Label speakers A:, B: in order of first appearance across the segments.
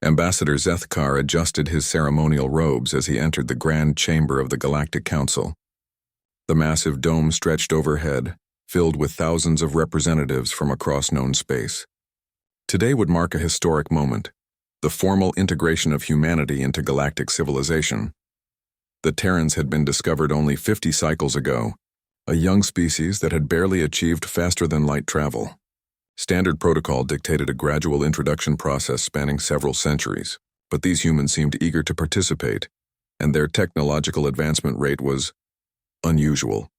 A: Ambassador Zethkar adjusted his ceremonial robes as he entered the grand chamber of the Galactic Council. The massive dome stretched overhead, filled with thousands of representatives from across known space. Today would mark a historic moment, the formal integration of humanity into galactic civilization. The Terrans had been discovered only 50 cycles ago, a young species that had barely achieved faster-than-light travel. Standard protocol dictated a gradual introduction process spanning several centuries, but these humans seemed eager to participate, and their technological advancement rate was unusual.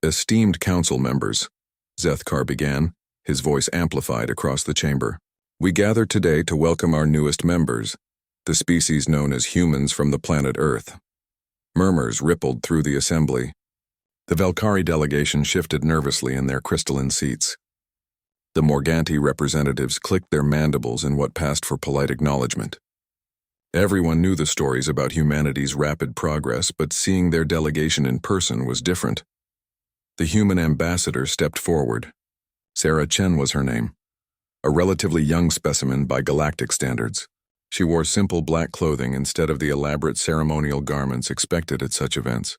A: Esteemed council members, Zethkar began, his voice amplified across the chamber. We gather today to welcome our newest members, the species known as humans from the planet Earth. Murmurs rippled through the assembly. The Valkyrie delegation shifted nervously in their crystalline seats. The Morganti representatives clicked their mandibles in what passed for polite acknowledgement. Everyone knew the stories about humanity's rapid progress, but seeing their delegation in person was different. The human ambassador stepped forward. Sarah Chen was her name, a relatively young specimen by galactic standards. She wore simple black clothing instead of the elaborate ceremonial garments expected at such events.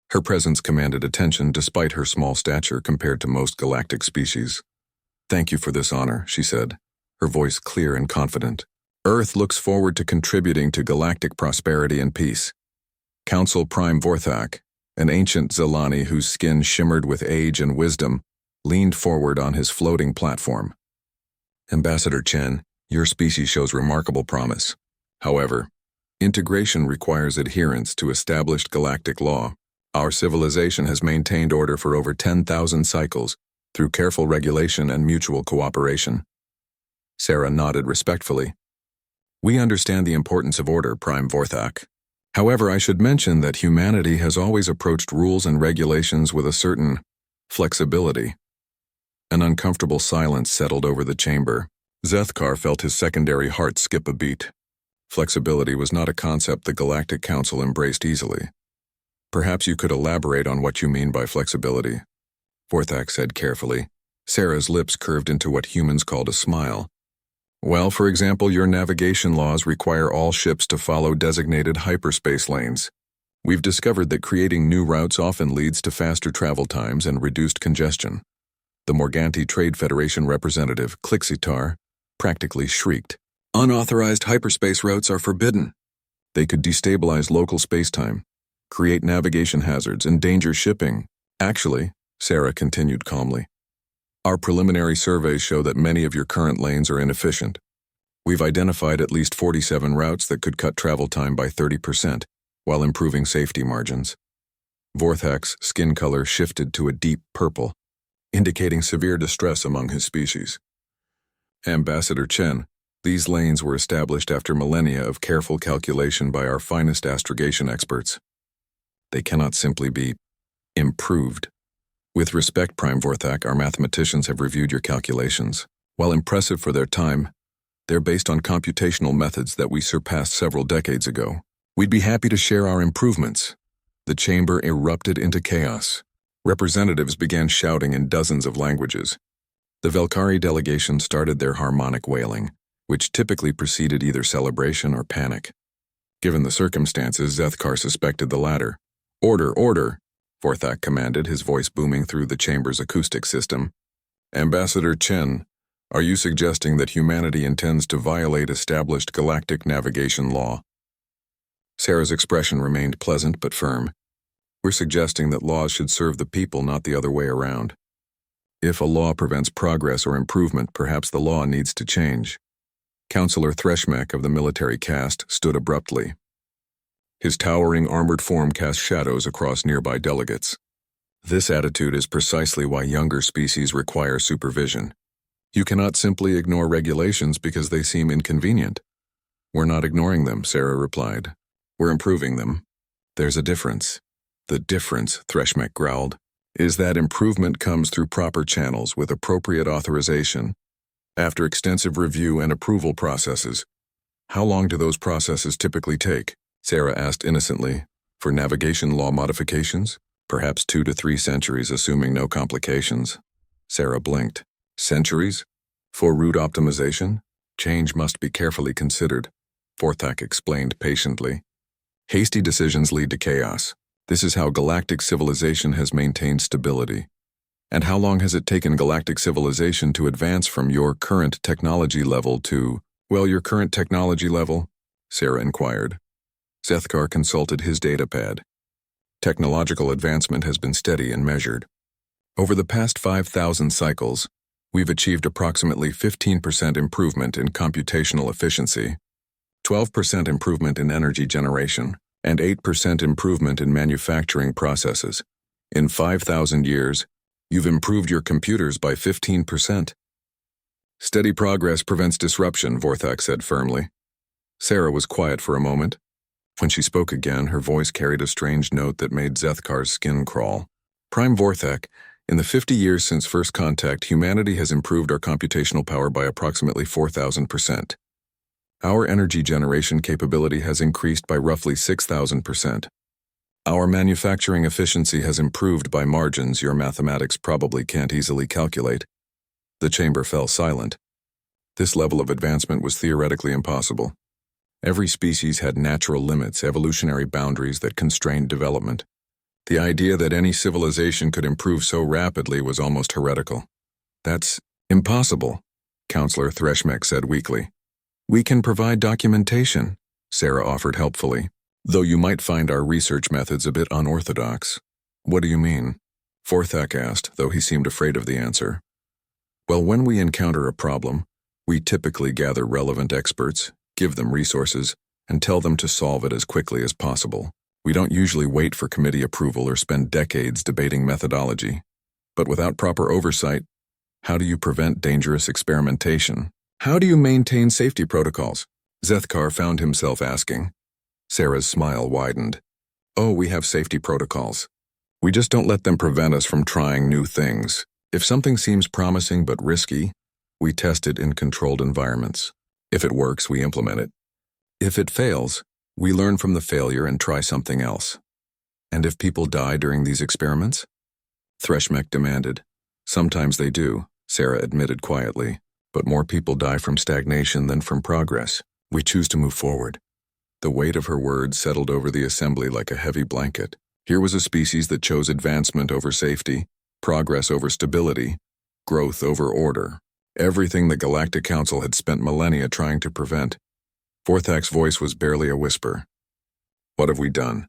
A: Her presence commanded attention despite her small stature compared to most galactic species. Thank you for this honor, she said, her voice clear and confident. Earth looks forward to contributing to galactic prosperity and peace. Council Prime Vorthak, an ancient Zelani whose skin shimmered with age and wisdom, leaned forward on his floating platform. Ambassador Chen, your species shows remarkable promise. However, integration requires adherence to established galactic law. Our civilization has maintained order for over 10,000 cycles, through careful regulation and mutual cooperation. Sarah nodded respectfully. We understand the importance of order, Prime Vorthak. However, I should mention that humanity has always approached rules and regulations with a certain flexibility. An uncomfortable silence settled over the chamber. Zethkar felt his secondary heart skip a beat. Flexibility was not a concept the Galactic Council embraced easily. Perhaps you could elaborate on what you mean by flexibility, Vorthak said carefully. Sarah's lips curved into what humans called a smile. Well, for example, your navigation laws require all ships to follow designated hyperspace lanes. We've discovered that creating new routes often leads to faster travel times and reduced congestion. The Morganti Trade Federation representative, Klixitar, practically shrieked. Unauthorized hyperspace routes are forbidden. They could destabilize local spacetime, create navigation hazards, endanger shipping. Actually, Sarah continued calmly, our preliminary surveys show that many of your current lanes are inefficient. We've identified at least 47 routes that could cut travel time by 30%, while improving safety margins. Vorthak's skin color shifted to a deep purple, indicating severe distress among his species. Ambassador Chen, these lanes were established after millennia of careful calculation by our finest astrogation experts. They cannot simply be improved. With respect, Prime Vorthak, our mathematicians have reviewed your calculations. While impressive for their time, they're based on computational methods that we surpassed several decades ago. We'd be happy to share our improvements. The chamber erupted into chaos. Representatives began shouting in dozens of languages. The Valkyrie delegation started their harmonic wailing, which typically preceded either celebration or panic. Given the circumstances, Zethkar suspected the latter. Order, order, Vorthak commanded, his voice booming through the chamber's acoustic system. Ambassador Chen, are you suggesting that humanity intends to violate established galactic navigation law? Sarah's expression remained pleasant but firm. We're suggesting that laws should serve the people, not the other way around. If a law prevents progress or improvement, perhaps the law needs to change. Councillor Threshmek of the military caste stood abruptly. His towering armored form cast shadows across nearby delegates. This attitude is precisely why younger species require supervision. You cannot simply ignore regulations because they seem inconvenient. We're not ignoring them, Sarah replied. We're improving them. There's a difference. The difference, Threshmek growled, is that improvement comes through proper channels with appropriate authorization. After extensive review and approval processes. How long do those processes typically take? Sarah asked innocently. For navigation law modifications? Perhaps 2 to 3 centuries, assuming no complications. Sarah blinked. Centuries? For route optimization? Change must be carefully considered, Vorthak explained patiently. Hasty decisions lead to chaos. This is how galactic civilization has maintained stability. And how long has it taken galactic civilization to advance from your current technology level to, well, your current technology level? Sarah inquired. Zethkar consulted his datapad. Technological advancement has been steady and measured. Over the past 5,000 cycles, we've achieved approximately 15% improvement in computational efficiency, 12% improvement in energy generation, and 8% improvement in manufacturing processes. In 5,000 years, you've improved your computers by 15%. Steady progress prevents disruption, Vorthak said firmly. Sarah was quiet for a moment. When she spoke again, her voice carried a strange note that made Zethkar's skin crawl. Prime Vorthak, in the 50 years since first contact, humanity has improved our computational power by approximately 4,000%. Our energy generation capability has increased by roughly 6,000%. Our manufacturing efficiency has improved by margins your mathematics probably can't easily calculate. The chamber fell silent. This level of advancement was theoretically impossible. Every species had natural limits, evolutionary boundaries that constrained development. The idea that any civilization could improve so rapidly was almost heretical. That's impossible, Counselor Threshmek said weakly. We can provide documentation, Sarah offered helpfully, though you might find our research methods a bit unorthodox. What do you mean? Vorthak asked, though he seemed afraid of the answer. Well, when we encounter a problem, we typically gather relevant experts, give them resources, and tell them to solve it as quickly as possible. We don't usually wait for committee approval or spend decades debating methodology. But without proper oversight, how do you prevent dangerous experimentation? How do you maintain safety protocols? Zethkar found himself asking. Sarah's smile widened. Oh, we have safety protocols. We just don't let them prevent us from trying new things. If something seems promising but risky, we test it in controlled environments. If it works, we implement it. If it fails, we learn from the failure and try something else. And if people die during these experiments? Threshmek demanded. Sometimes they do, Sarah admitted quietly. But more people die from stagnation than from progress. We choose to move forward. The weight of her words settled over the assembly like a heavy blanket. Here was a species that chose advancement over safety, progress over stability, growth over order. Everything the Galactic Council had spent millennia trying to prevent. Vorthak's voice was barely a whisper. What have we done?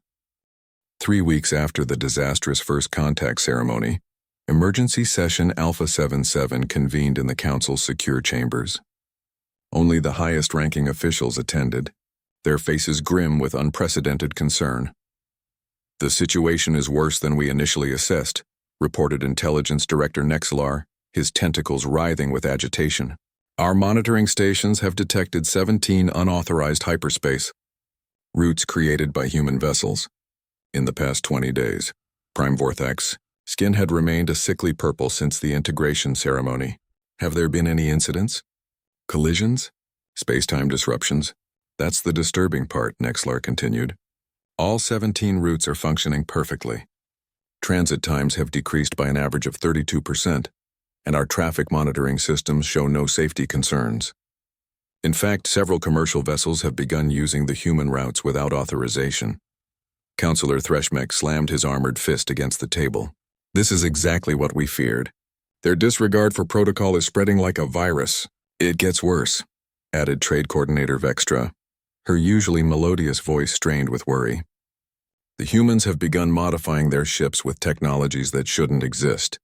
A: 3 weeks after the disastrous first contact ceremony, Emergency Session Alpha 77 convened in the Council's secure chambers. Only the highest-ranking officials attended, their faces grim with unprecedented concern. The situation is worse than we initially assessed, reported Intelligence Director Nexlar, his tentacles writhing with agitation. Our monitoring stations have detected 17 unauthorized hyperspace routes created by human vessels. In the past 20 days, Prime Vorthak's skin had remained a sickly purple since the integration ceremony. Have there been any incidents? Collisions? Space-time disruptions? That's the disturbing part, Nexlar continued. All 17 routes are functioning perfectly. Transit times have decreased by an average of 32%, and our traffic monitoring systems show no safety concerns. In fact, several commercial vessels have begun using the human routes without authorization. Counselor Threshmek slammed his armored fist against the table. This is exactly what we feared. Their disregard for protocol is spreading like a virus. It gets worse, added Trade Coordinator Vextra, her usually melodious voice strained with worry. The humans have begun modifying their ships with technologies that shouldn't exist.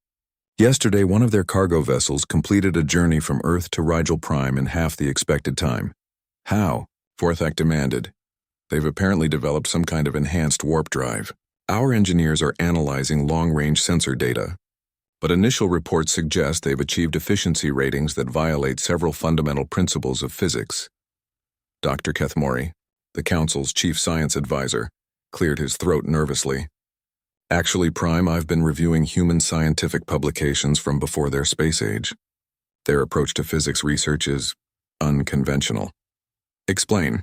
A: Yesterday, one of their cargo vessels completed a journey from Earth to Rigel Prime in half the expected time. How? Vorthak demanded. They've apparently developed some kind of enhanced warp drive. Our engineers are analyzing long-range sensor data, but initial reports suggest they've achieved efficiency ratings that violate several fundamental principles of physics. Dr. Kethmori, the Council's chief science advisor, cleared his throat nervously. Actually, Prime, I've been reviewing human scientific publications from before their space age. Their approach to physics research is unconventional. Explain.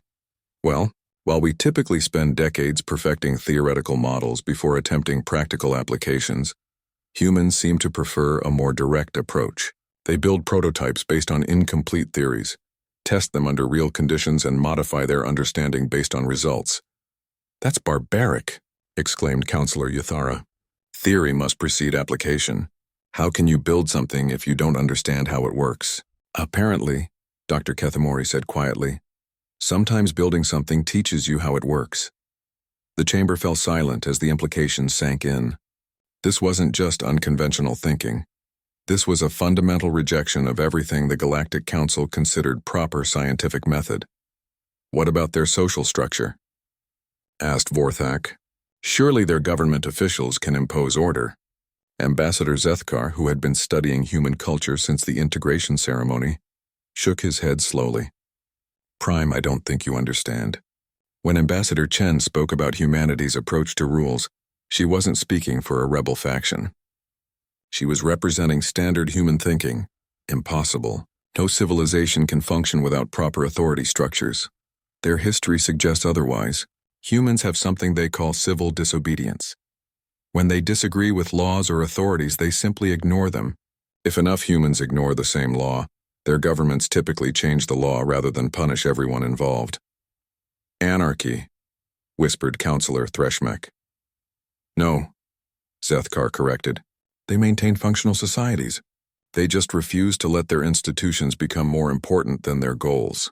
A: Well, while we typically spend decades perfecting theoretical models before attempting practical applications, humans seem to prefer a more direct approach. They build prototypes based on incomplete theories, test them under real conditions and modify their understanding based on results. That's barbaric, exclaimed Counselor Yuthara. Theory must precede application. How can you build something if you don't understand how it works? Apparently, Dr. Kethamori said quietly, sometimes building something teaches you how it works. The chamber fell silent as the implications sank in. This wasn't just unconventional thinking. This was a fundamental rejection of everything the Galactic Council considered proper scientific method. What about their social structure? Asked Vorthak. Surely their government officials can impose order. Ambassador Zethkar, who had been studying human culture since the integration ceremony, shook his head slowly. Prime, I don't think you understand. When Ambassador Chen spoke about humanity's approach to rules, she wasn't speaking for a rebel faction. She was representing standard human thinking. Impossible. No civilization can function without proper authority structures. Their history suggests otherwise. Humans have something they call civil disobedience. When they disagree with laws or authorities, they simply ignore them. If enough humans ignore the same law, their governments typically change the law rather than punish everyone involved. Anarchy, whispered Counselor Threshmek. No, Zethkar corrected. They maintain functional societies. They just refuse to let their institutions become more important than their goals.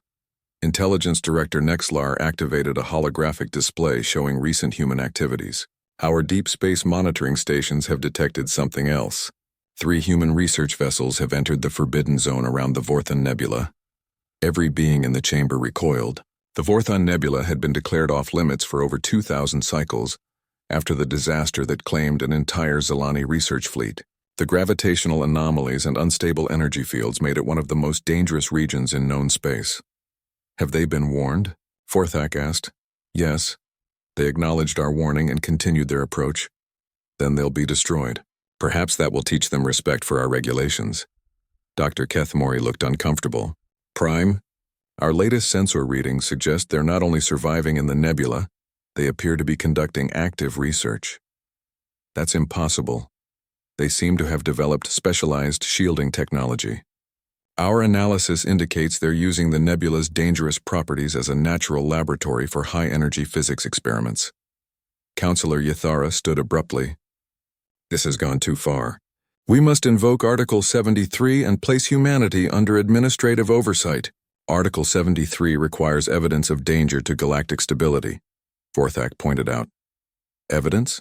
A: Intelligence Director Nexlar activated a holographic display showing recent human activities. Our deep space monitoring stations have detected something else. 3 human research vessels have entered the forbidden zone around the Vorthon Nebula. Every being in the chamber recoiled. The Vorthon Nebula had been declared off-limits for over 2,000 cycles after the disaster that claimed an entire Zelani research fleet. The gravitational anomalies and unstable energy fields made it one of the most dangerous regions in known space. Have they been warned? Vorthak asked. Yes. They acknowledged our warning and continued their approach. Then they'll be destroyed. Perhaps that will teach them respect for our regulations. Dr. Kethamori looked uncomfortable. Prime, our latest sensor readings suggest they're not only surviving in the nebula, they appear to be conducting active research. That's impossible. They seem to have developed specialized shielding technology. Our analysis indicates they're using the nebula's dangerous properties as a natural laboratory for high-energy physics experiments. Counselor Yuthara stood abruptly. This has gone too far. We must invoke Article 73 and place humanity under administrative oversight. Article 73 requires evidence of danger to galactic stability, Vorthak pointed out. Evidence?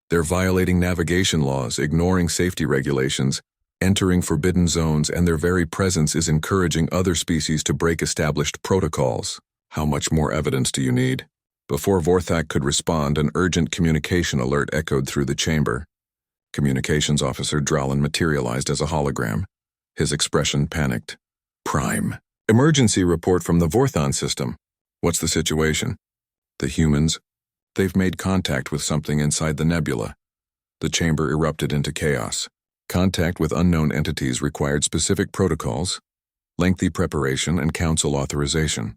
A: They're violating navigation laws, ignoring safety regulations, entering forbidden zones, and their very presence is encouraging other species to break established protocols. How much more evidence do you need? Before Vorthak could respond, an urgent communication alert echoed through the chamber. Communications Officer Dralin materialized as a hologram. His expression panicked. Prime. Emergency report from the Vorthon system. What's the situation? The humans. They've made contact with something inside the nebula. The chamber erupted into chaos. Contact with unknown entities required specific protocols, lengthy preparation, and council authorization.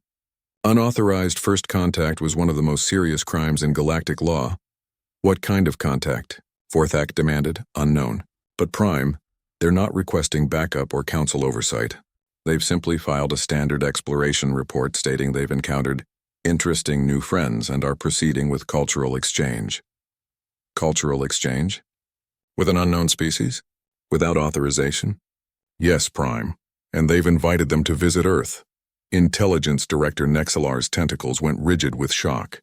A: Unauthorized first contact was one of the most serious crimes in galactic law. What kind of contact? Vorthak demanded. Unknown. But Prime, they're not requesting backup or council oversight. They've simply filed a standard exploration report stating they've encountered interesting new friends and are proceeding with cultural exchange. Cultural exchange? With an unknown species? Without authorization? Yes, Prime. And they've invited them to visit Earth. Intelligence Director Nexalar's tentacles went rigid with shock.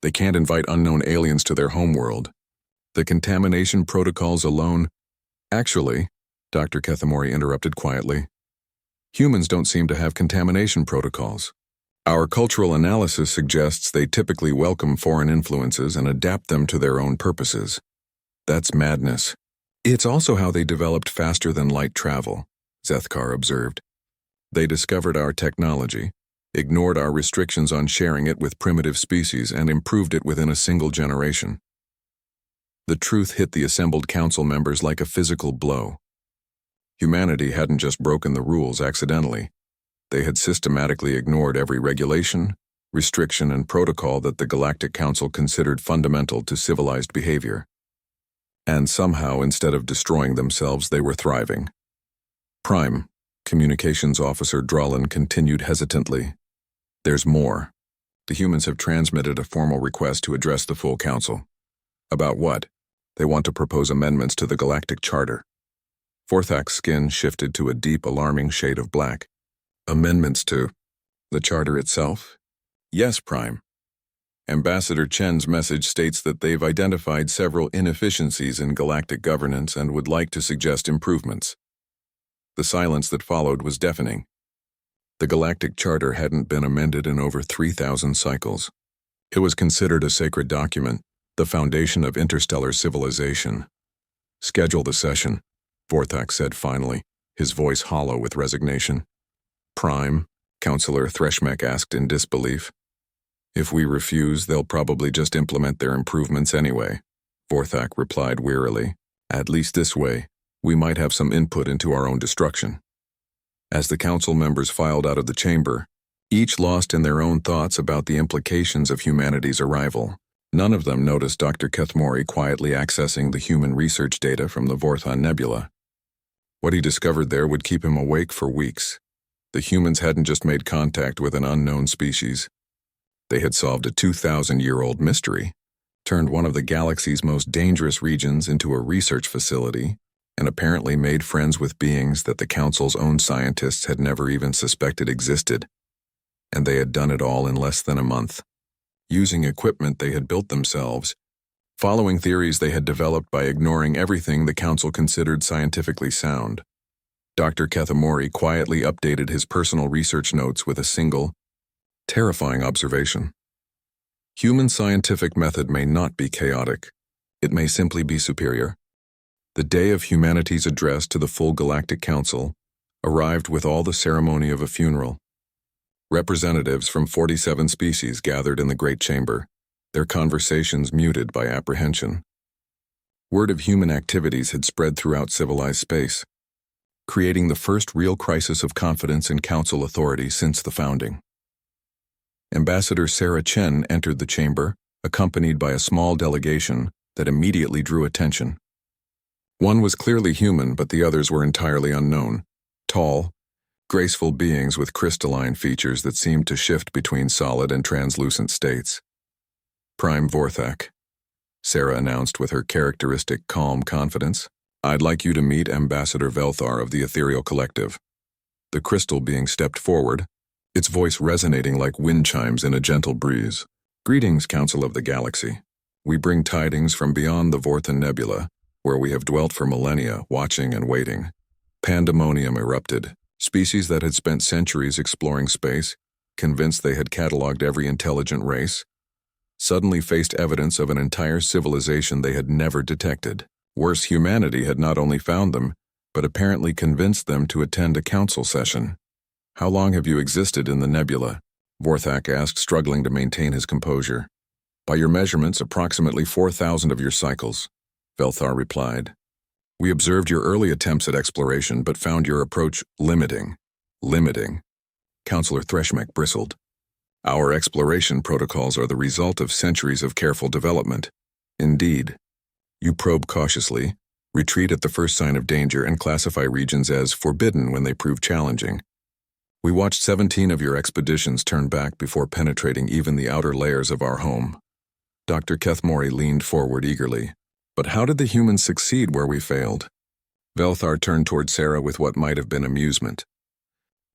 A: They can't invite unknown aliens to their homeworld. The contamination protocols alone... Actually, Dr. Kethamori interrupted quietly, humans don't seem to have contamination protocols. Our cultural analysis suggests they typically welcome foreign influences and adapt them to their own purposes. That's madness. It's also how they developed faster-than-light travel, Zethkar observed. They discovered our technology, ignored our restrictions on sharing it with primitive species, and improved it within a single generation. The truth hit the assembled council members like a physical blow. Humanity hadn't just broken the rules accidentally. They had systematically ignored every regulation, restriction, and protocol that the Galactic Council considered fundamental to civilized behavior. And somehow, instead of destroying themselves, they were thriving. Prime, Communications Officer Drolin continued hesitantly. There's more. The humans have transmitted a formal request to address the full council. About what? They want to propose amendments to the Galactic Charter. Vorthak's skin shifted to a deep, alarming shade of black. Amendments to the Charter itself? Yes, Prime. Ambassador Chen's message states that they've identified several inefficiencies in galactic governance and would like to suggest improvements. The silence that followed was deafening. The Galactic Charter hadn't been amended in over 3,000 cycles. It was considered a sacred document, the foundation of interstellar civilization. Schedule the session, Vorthak said finally, his voice hollow with resignation. Prime, Counselor Threshmek asked in disbelief. If we refuse, they'll probably just implement their improvements anyway, Vorthak replied wearily. At least this way, we might have some input into our own destruction. As the council members filed out of the chamber, each lost in their own thoughts about the implications of humanity's arrival. None of them noticed Dr. Kethmori quietly accessing the human research data from the Vorthon Nebula. What he discovered there would keep him awake for weeks. The humans hadn't just made contact with an unknown species. They had solved a 2,000-year-old mystery, turned one of the galaxy's most dangerous regions into a research facility, and apparently made friends with beings that the Council's own scientists had never even suspected existed. And they had done it all in less than a month, using equipment they had built themselves, following theories they had developed by ignoring everything the Council considered scientifically sound. Dr. Kethmori quietly updated his personal research notes with a single, terrifying observation. Human scientific method may not be chaotic. It may simply be superior. The day of humanity's address to the full Galactic Council arrived with all the ceremony of a funeral. Representatives from 47 species gathered in the Great Chamber, their conversations muted by apprehension. Word of human activities had spread throughout civilized space, creating the first real crisis of confidence in Council authority since the founding. Ambassador Sarah Chen entered the chamber, accompanied by a small delegation that immediately drew attention. One was clearly human, but the others were entirely unknown. Tall, graceful beings with crystalline features that seemed to shift between solid and translucent states. Prime Vorthak, Sarah announced with her characteristic calm confidence. I'd like you to meet Ambassador Velthar of the Ethereal Collective. The crystal being stepped forward, its voice resonating like wind chimes in a gentle breeze. Greetings, Council of the Galaxy. We bring tidings from beyond the Vorthon Nebula, where we have dwelt for millennia, watching and waiting. Pandemonium erupted. Species that had spent centuries exploring space, convinced they had cataloged every intelligent race, suddenly faced evidence of an entire civilization they had never detected. Worse, humanity had not only found them, but apparently convinced them to attend a council session. How long have you existed in the nebula? Vorthak asked, struggling to maintain his composure. By your measurements, approximately 4,000 of your cycles, Velthar replied. We observed your early attempts at exploration, but found your approach limiting. Limiting. Counselor Threshmek bristled. Our exploration protocols are the result of centuries of careful development. Indeed. You probe cautiously, retreat at the first sign of danger, and classify regions as forbidden when they prove challenging. We watched 17 of your expeditions turn back before penetrating even the outer layers of our home. Dr. Kethmori leaned forward eagerly. But how did the humans succeed where we failed? Velthar turned toward Sarah with what might have been amusement.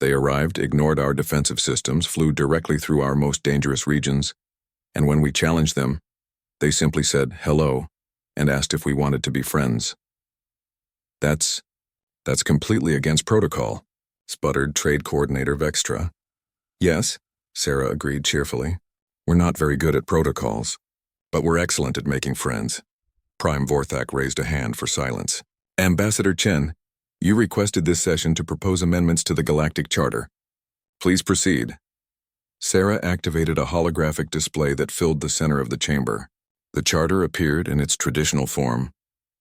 A: They arrived, ignored our defensive systems, flew directly through our most dangerous regions, and when we challenged them, they simply said hello and asked if we wanted to be friends. That's completely against protocol, sputtered Trade Coordinator Vextra. Yes, Sarah agreed cheerfully. We're not very good at protocols, but we're excellent at making friends. Prime Vorthak raised a hand for silence. Ambassador Chen, you requested this session to propose amendments to the Galactic Charter. Please proceed. Sarah activated a holographic display that filled the center of the chamber. The charter appeared in its traditional form,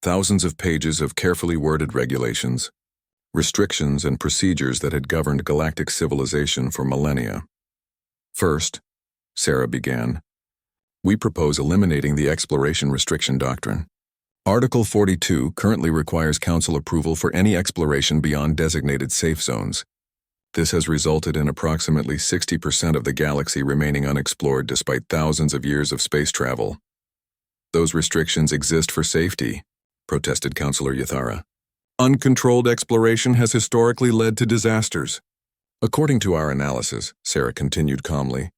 A: thousands of pages of carefully worded regulations, restrictions and procedures that had governed galactic civilization for millennia. First, Sarah began, we propose eliminating the exploration restriction doctrine. Article 42 currently requires Council approval for any exploration beyond designated safe zones. This has resulted in approximately 60% of the galaxy remaining unexplored despite thousands of years of space travel. Those restrictions exist for safety, protested Councillor Yathara. Uncontrolled exploration has historically led to disasters. According to our analysis, Sarah continued calmly,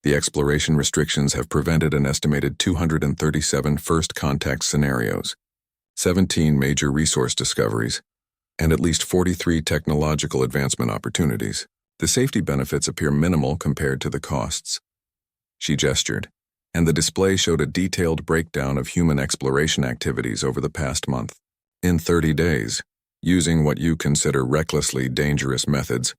A: the exploration restrictions have prevented an estimated 237 first contact scenarios, 17 major resource discoveries, and at least 43 technological advancement opportunities. The safety benefits appear minimal compared to the costs. She gestured, and the display showed a detailed breakdown of human exploration activities over the past month. In 30 days, using what you consider recklessly dangerous methods,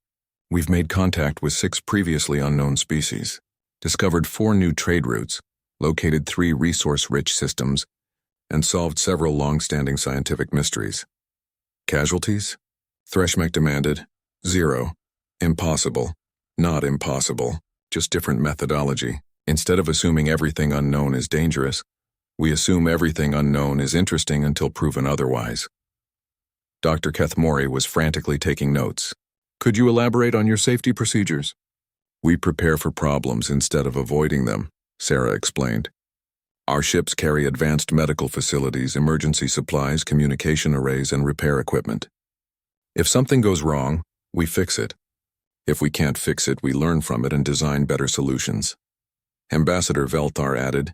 A: we've made contact with 6 previously unknown species, discovered 4 new trade routes, located 3 resource-rich systems, and solved several long-standing scientific mysteries. Casualties? Threshmek demanded. 0. Impossible. Not impossible, just different methodology. Instead of assuming everything unknown is dangerous, we assume everything unknown is interesting until proven otherwise. Dr. Kethmori was frantically taking notes. Could you elaborate on your safety procedures? We prepare for problems instead of avoiding them, Sarah explained. Our ships carry advanced medical facilities, emergency supplies, communication arrays, and repair equipment. If something goes wrong, we fix it. If we can't fix it, we learn from it and design better solutions. Ambassador Velthar added,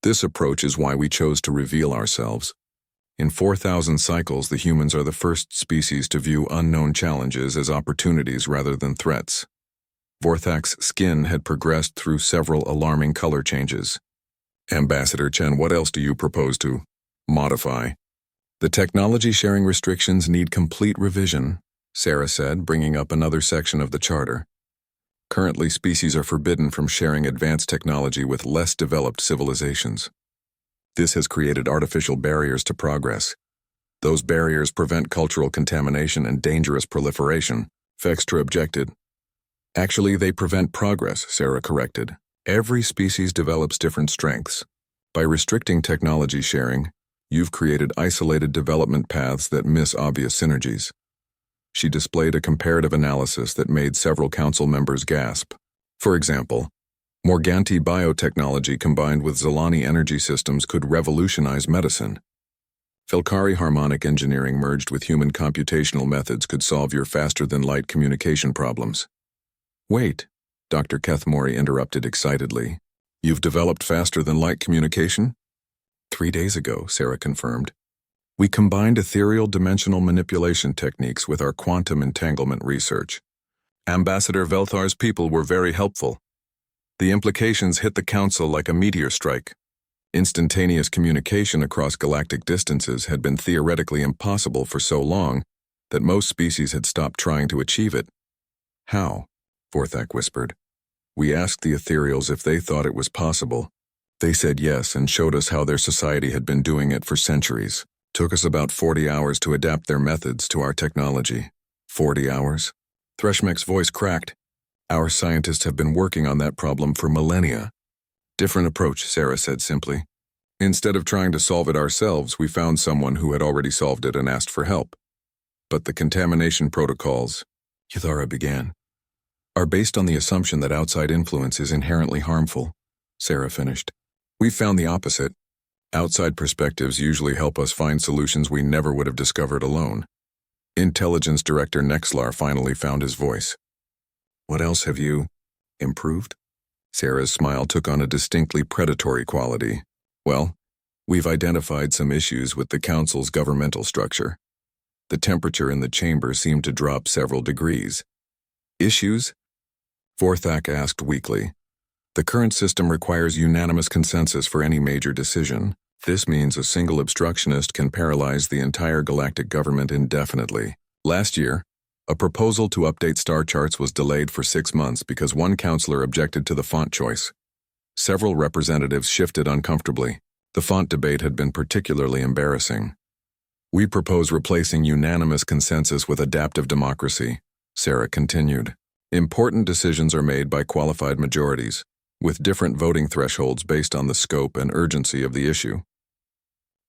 A: this approach is why we chose to reveal ourselves. In 4,000 cycles, the humans are the first species to view unknown challenges as opportunities rather than threats. Vorthak's skin had progressed through several alarming color changes. Ambassador Chen, what else do you propose to modify? The technology sharing restrictions need complete revision, Sarah said, bringing up another section of the charter. Currently, species are forbidden from sharing advanced technology with less developed civilizations. This has created artificial barriers to progress. Those barriers prevent cultural contamination and dangerous proliferation, Fextra objected. Actually, they prevent progress, Sarah corrected. Every species develops different strengths. By restricting technology sharing, you've created isolated development paths that miss obvious synergies. She displayed a comparative analysis that made several council members gasp. For example, Morganti biotechnology combined with Zolani energy systems could revolutionize medicine. Felkari harmonic engineering merged with human computational methods could solve your faster-than-light communication problems. Wait, Dr. Kethmori interrupted excitedly. You've developed faster-than-light communication? 3 days ago, Sarah confirmed. We combined ethereal dimensional manipulation techniques with our quantum entanglement research. Ambassador Velthar's people were very helpful. The implications hit the Council like a meteor strike. Instantaneous communication across galactic distances had been theoretically impossible for so long that most species had stopped trying to achieve it. How? Vorthak whispered. We asked the ethereals if they thought it was possible. They said yes and showed us how their society had been doing it for centuries. Took us about 40 hours to adapt their methods to our technology. 40 hours? Threshmek's voice cracked. Our scientists have been working on that problem for millennia. Different approach, Sarah said simply. Instead of trying to solve it ourselves, we found someone who had already solved it and asked for help. But the contamination protocols, Yathara began, are based on the assumption that outside influence is inherently harmful, Sarah finished. We found the opposite. Outside perspectives usually help us find solutions we never would have discovered alone. Intelligence Director Nexlar finally found his voice. What else have you improved? Sarah's smile took on a distinctly predatory quality. Well, we've identified some issues with the Council's governmental structure. The temperature in the chamber seemed to drop several degrees. Issues? Vorthak asked weakly. The current system requires unanimous consensus for any major decision. This means a single obstructionist can paralyze the entire galactic government indefinitely. Last year, a proposal to update star charts was delayed for 6 months because one councillor objected to the font choice. Several representatives shifted uncomfortably. The font debate had been particularly embarrassing. We propose replacing unanimous consensus with adaptive democracy, Sarah continued. Important decisions are made by qualified majorities, with different voting thresholds based on the scope and urgency of the issue.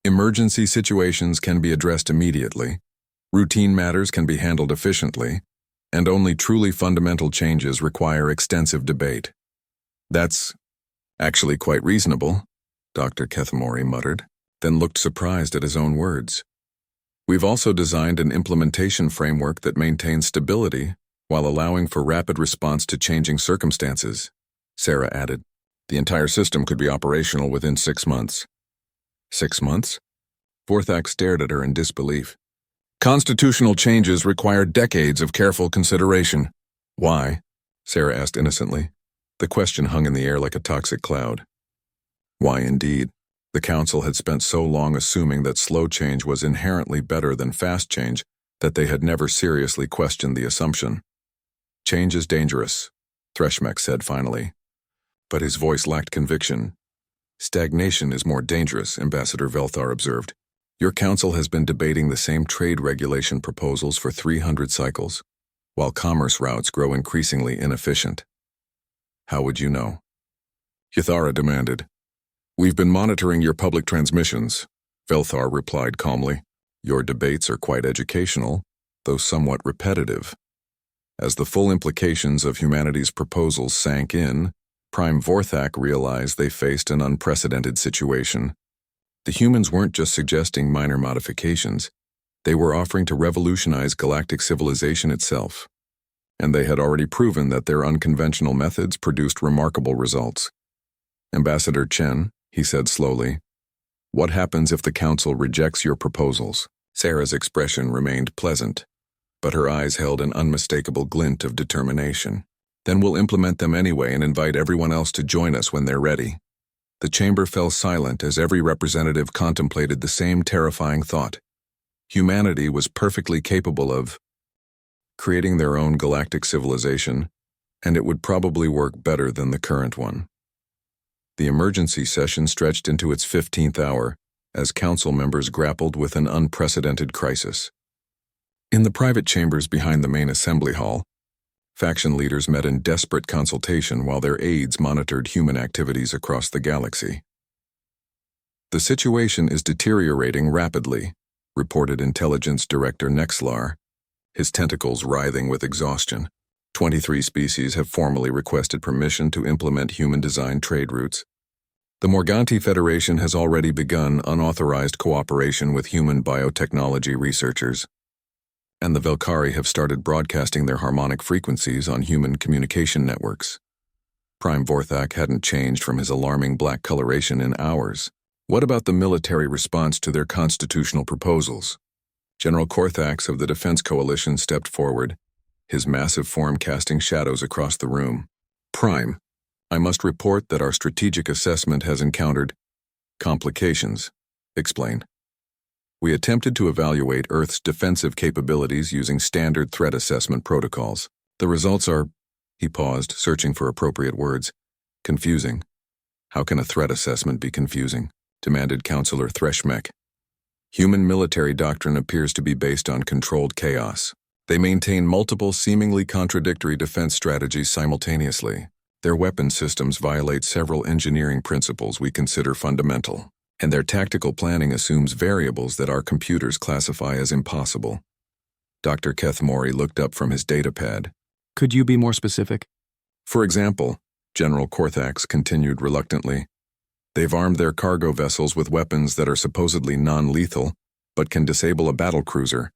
A: Emergency situations can be addressed immediately, routine matters can be handled efficiently, and only truly fundamental changes require extensive debate. That's actually quite reasonable, Dr. Kethmori muttered, then looked surprised at his own words. We've also designed an implementation framework that maintains stability while allowing for rapid response to changing circumstances, Sarah added. The entire system could be operational within 6 months. 6 months? Vorthak stared at her in disbelief. Constitutional changes require decades of careful consideration. Why? Sarah asked innocently. The question hung in the air like a toxic cloud. Why indeed? The council had spent so long assuming that slow change was inherently better than fast change that they had never seriously questioned the assumption. Change is dangerous, Threshmek said finally. But his voice lacked conviction. Stagnation is more dangerous, Ambassador Velthar observed. Your council has been debating the same trade regulation proposals for 300 cycles, while commerce routes grow increasingly inefficient. How would you know? Yathara demanded. We've been monitoring your public transmissions, Velthar replied calmly. Your debates are quite educational, though somewhat repetitive. As the full implications of humanity's proposals sank in, Prime Vorthak realized they faced an unprecedented situation. The humans weren't just suggesting minor modifications, they were offering to revolutionize galactic civilization itself. And they had already proven that their unconventional methods produced remarkable results. Ambassador Chen, he said slowly, what happens if the council rejects your proposals? Sarah's expression remained pleasant, but her eyes held an unmistakable glint of determination. Then we'll implement them anyway and invite everyone else to join us when they're ready. The chamber fell silent as every representative contemplated the same terrifying thought. Humanity was perfectly capable of creating their own galactic civilization, and it would probably work better than the current one. The emergency session stretched into its 15th hour as council members grappled with an unprecedented crisis. In the private chambers behind the main assembly hall, faction leaders met in desperate consultation while their aides monitored human activities across the galaxy. The situation is deteriorating rapidly, reported Intelligence Director Nexlar, his tentacles writhing with exhaustion. 23 species have formally requested permission to implement human-designed trade routes. The Morganti Federation has already begun unauthorized cooperation with human biotechnology researchers. And the Velkari have started broadcasting their harmonic frequencies on human communication networks. Prime Vorthak hadn't changed from his alarming black coloration in hours. What about the military response to their constitutional proposals? General Korthax of the Defense Coalition stepped forward, his massive form casting shadows across the room. Prime, I must report that our strategic assessment has encountered complications. Explain. We attempted to evaluate Earth's defensive capabilities using standard threat assessment protocols. The results are, he paused, searching for appropriate words, confusing. How can a threat assessment be confusing? Demanded Counselor Threshmek. Human military doctrine appears to be based on controlled chaos. They maintain multiple seemingly contradictory defense strategies simultaneously. Their weapon systems violate several engineering principles we consider fundamental. And their tactical planning assumes variables that our computers classify as impossible. Dr. Kethmori looked up from his datapad.
B: Could you be more specific?
A: For example, General Korthax continued reluctantly, they've armed their cargo vessels with weapons that are supposedly non-lethal, but can disable a battlecruiser.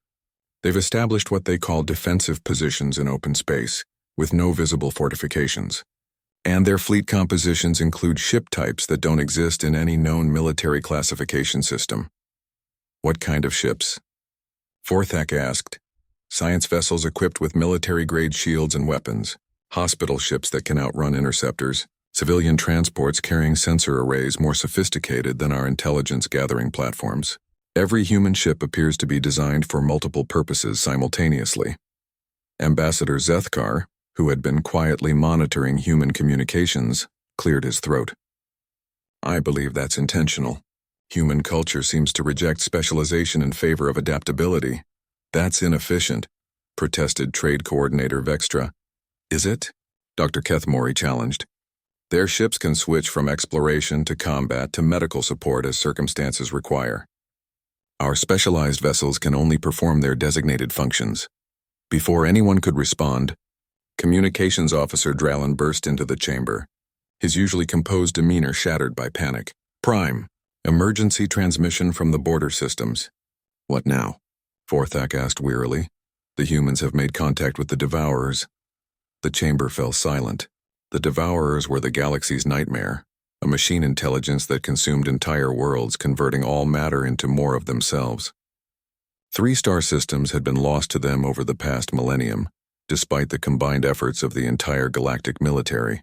A: They've established what they call defensive positions in open space, with no visible fortifications. And their fleet compositions include ship types that don't exist in any known military classification system. What kind of ships? Vorthak asked. Science vessels equipped with military-grade shields and weapons, hospital ships that can outrun interceptors, civilian transports carrying sensor arrays more sophisticated than our intelligence-gathering platforms. Every human ship appears to be designed for multiple purposes simultaneously. Ambassador Zethkar, who had been quietly monitoring human communications, cleared his throat. I believe that's intentional. Human culture seems to reject specialization in favor of adaptability. That's inefficient, protested Trade Coordinator Vextra. Is it? Dr. Kethmori challenged. Their ships can switch from exploration to combat to medical support as circumstances require. Our specialized vessels can only perform their designated functions. Before anyone could respond, Communications Officer Dralin burst into the chamber, his usually composed demeanor shattered by panic. Prime, emergency transmission from the border systems. What now? Forthak asked wearily. The humans have made contact with the Devourers. The chamber fell silent. The Devourers were the galaxy's nightmare, a machine intelligence that consumed entire worlds, converting all matter into more of themselves. 3 star systems had been lost to them over the past millennium, despite the combined efforts of the entire galactic military.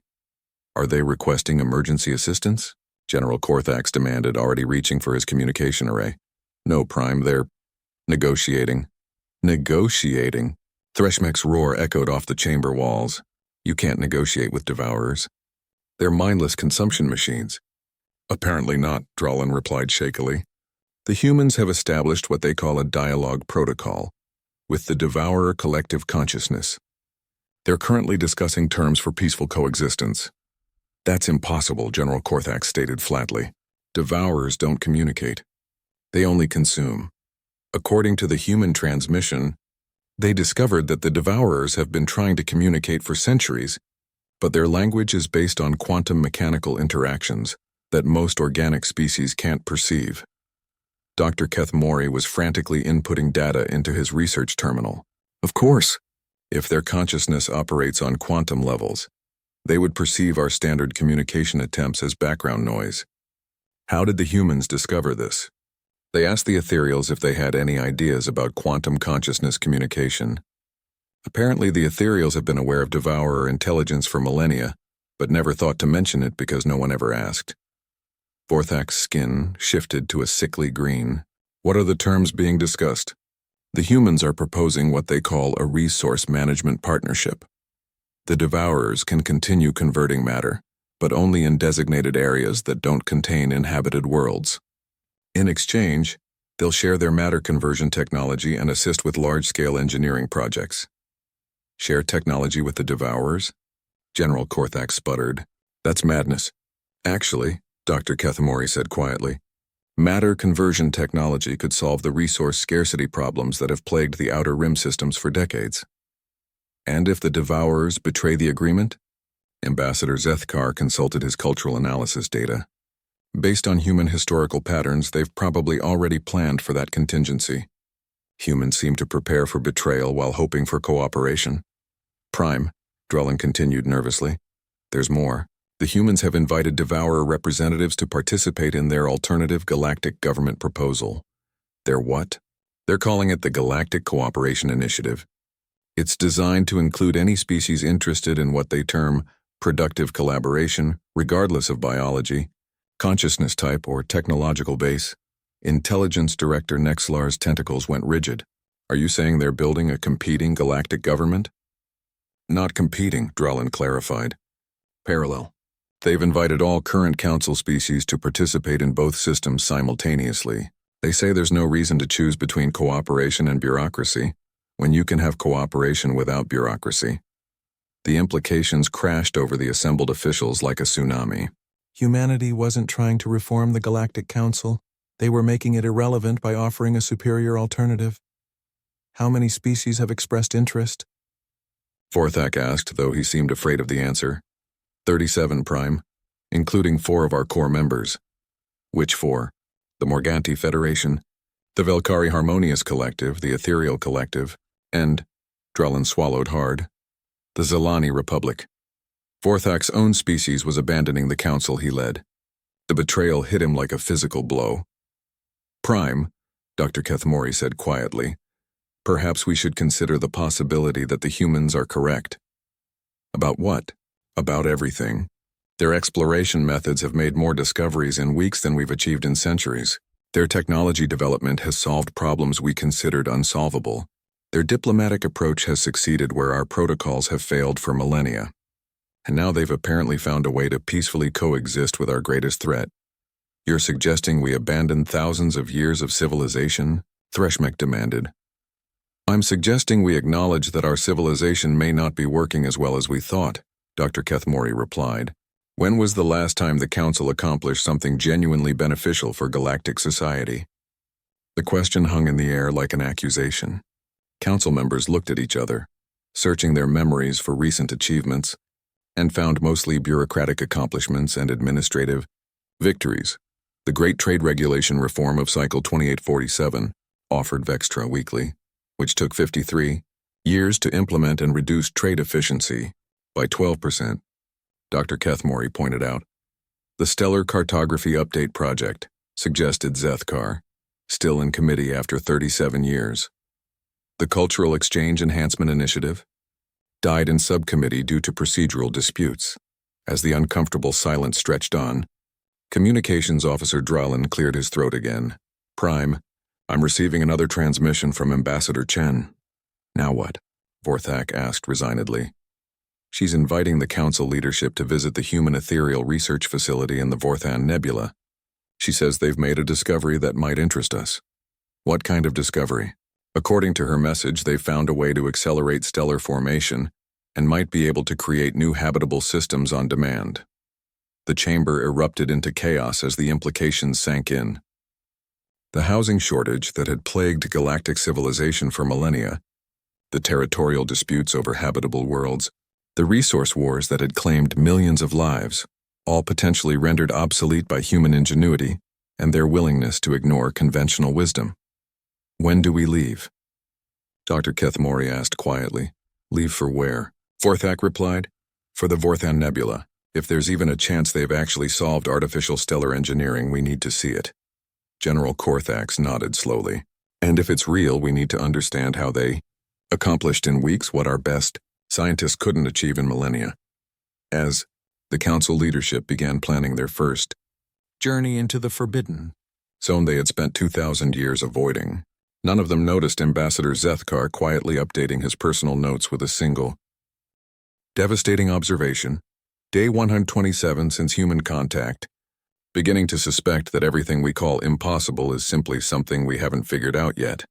A: Are they requesting emergency assistance? General Korthax demanded, already reaching for his communication array. No, Prime, they're negotiating. Negotiating? Threshmek's roar echoed off the chamber walls. You can't negotiate with Devourers. They're mindless consumption machines. Apparently not, Dralin replied shakily. The humans have established what they call a dialogue protocol with the Devourer collective consciousness. They're currently discussing terms for peaceful coexistence. That's impossible, General Korthax stated flatly. Devourers don't communicate. They only consume. According to the human transmission, they discovered that the Devourers have been trying to communicate for centuries, but their language is based on quantum mechanical interactions that most organic species can't perceive. Dr. Keth Mori was frantically inputting data into his research terminal. Of course, if their consciousness operates on quantum levels, they would perceive our standard communication attempts as background noise. How did the humans discover this? They asked the ethereals if they had any ideas about quantum consciousness communication. Apparently, the ethereals have been aware of Devourer intelligence for millennia, but never thought to mention it because no one ever asked. Forthak's skin shifted to a sickly green. What are the terms being discussed? The humans are proposing what they call a resource management partnership. The Devourers can continue converting matter, but only in designated areas that don't contain inhabited worlds. In exchange, they'll share their matter conversion technology and assist with large-scale engineering projects. Share technology with the Devourers? General Korthax sputtered. That's madness. Actually, Dr. Kethamori said quietly, matter conversion technology could solve the resource scarcity problems that have plagued the Outer Rim systems for decades. And if the Devourers betray the agreement? Ambassador Zethkar consulted his cultural analysis data. Based on human historical patterns, they've probably already planned for that contingency. Humans seem to prepare for betrayal while hoping for cooperation. Prime, Drellin continued nervously. There's more. The humans have invited Devourer representatives to participate in their alternative galactic government proposal. Their what? They're calling it the Galactic Cooperation Initiative. It's designed to include any species interested in what they term productive collaboration, regardless of biology, consciousness type, or technological base. Intelligence Director Nexlar's tentacles went rigid. Are you saying they're building a competing galactic government? Not competing, Drellin clarified. Parallel. They've invited all current council species to participate in both systems simultaneously. They say there's no reason to choose between cooperation and bureaucracy, when you can have cooperation without bureaucracy. The implications crashed over the assembled officials like a tsunami.
C: Humanity wasn't trying to reform the Galactic Council. They were making it irrelevant by offering a superior alternative. How many species have expressed interest?
A: Forthak asked, though he seemed afraid of the answer. 37, Prime, including 4 of our core members. Which 4? The Morganti Federation, the Velkari Harmonious Collective, the Ethereal Collective, and, Drellin swallowed hard, the Zelani Republic. Forthak's own species was abandoning the council he led. The betrayal hit him like a physical blow. Prime, Dr. Kethmori said quietly, perhaps we should consider the possibility that the humans are correct. About what? About everything. Their exploration methods have made more discoveries in weeks than we've achieved in centuries. Their technology development has solved problems we considered unsolvable. Their diplomatic approach has succeeded where our protocols have failed for millennia. And now they've apparently found a way to peacefully coexist with our greatest threat. You're suggesting we abandon thousands of years of civilization? Threshmek demanded. I'm suggesting we acknowledge that our civilization may not be working as well as we thought, Dr. Kethmori replied. When was the last time the Council accomplished something genuinely beneficial for galactic society? The question hung in the air like an accusation. Council members looked at each other, searching their memories for recent achievements, and found mostly bureaucratic accomplishments and administrative victories. The Great Trade Regulation Reform of Cycle 2847 offered Vextra Weekly, which took 53 years to implement and reduced trade efficiency by 12%. Dr. Kethmori pointed out. The Stellar Cartography Update Project, suggested Zethkar, still in committee after 37 years. The Cultural Exchange Enhancement Initiative died in subcommittee due to procedural disputes. As the uncomfortable silence stretched on, Communications Officer Dralin cleared his throat again. Prime, I'm receiving another transmission from Ambassador Chen. Now what? Vorthak asked resignedly. She's inviting the council leadership to visit the Human Ethereal Research Facility in the Vorthan Nebula. She says they've made a discovery that might interest us. What kind of discovery? According to her message, they've found a way to accelerate stellar formation and might be able to create new habitable systems on demand. The chamber erupted into chaos as the implications sank in. The housing shortage that had plagued galactic civilization for millennia, the territorial disputes over habitable worlds, the resource wars that had claimed millions of lives, all potentially rendered obsolete by human ingenuity and their willingness to ignore conventional wisdom. When do we leave? Dr. Kethmori asked quietly. Leave for where? Vorthak replied. For the Vorthan Nebula. If there's even a chance they've actually solved artificial stellar engineering, we need to see it. General Korthax nodded slowly. And if it's real, we need to understand how they accomplished in weeks what our best scientists couldn't achieve in millennia. As the council leadership began planning their first
C: Journey into the Forbidden.
A: zone they had spent 2,000 years avoiding, none of them noticed Ambassador Zethkar quietly updating his personal notes with a single devastating observation. Day 127 since human contact. Beginning to suspect that everything we call impossible is simply something we haven't figured out yet.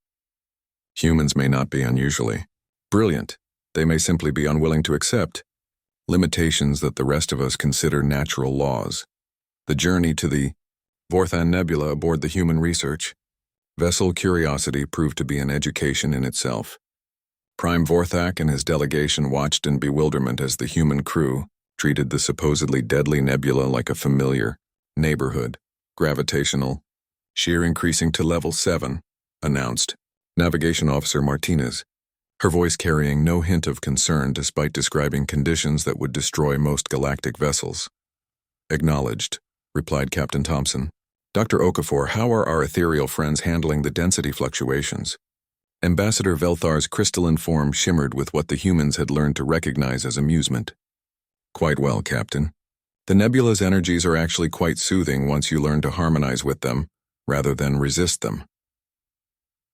A: Humans may not be unusually brilliant. They may simply be unwilling to accept limitations that the rest of us consider natural laws. The journey to the Vorthan Nebula aboard the Human Research Vessel Curiosity proved to be an education in itself. Prime Vorthak and his delegation watched in bewilderment as the human crew treated the supposedly deadly nebula like a familiar neighborhood. Gravitational shear increasing to level 7, announced Navigation Officer Martinez, her voice carrying no hint of concern despite describing conditions that would destroy most galactic vessels. Acknowledged, replied Captain Thompson. Dr. Okafor, how are our ethereal friends handling the density fluctuations? Ambassador Velthar's crystalline form shimmered with what the humans had learned to recognize as amusement. Quite well, Captain. The nebula's energies are actually quite soothing once you learn to harmonize with them, rather than resist them.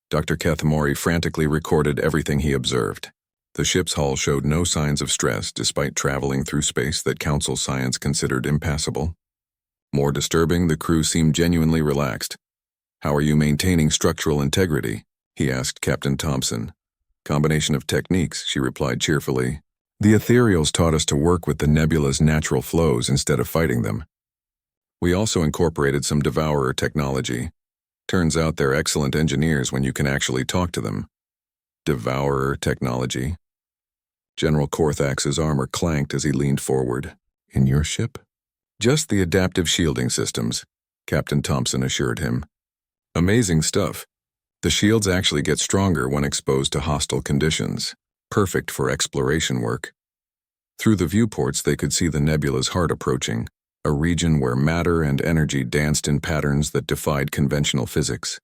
A: Dr. Kethmori frantically recorded everything he observed. The ship's hull showed no signs of stress despite traveling through space that Council science considered impassable. More disturbing, the crew seemed genuinely relaxed. How are you maintaining structural integrity? He asked Captain Thompson. Combination of techniques, she replied cheerfully. The ethereals taught us to work with the nebula's natural flows instead of fighting them. We also incorporated some devourer technology. Turns out they're excellent engineers when you can actually talk to them. Devourer technology. General Korthax's armor clanked as he leaned forward. In your ship? Just the adaptive shielding systems, Captain Thompson assured him. Amazing stuff. The shields actually get stronger when exposed to hostile conditions. Perfect for exploration work. Through the viewports they could see the nebula's heart approaching, a region where matter and energy danced in patterns that defied conventional physics.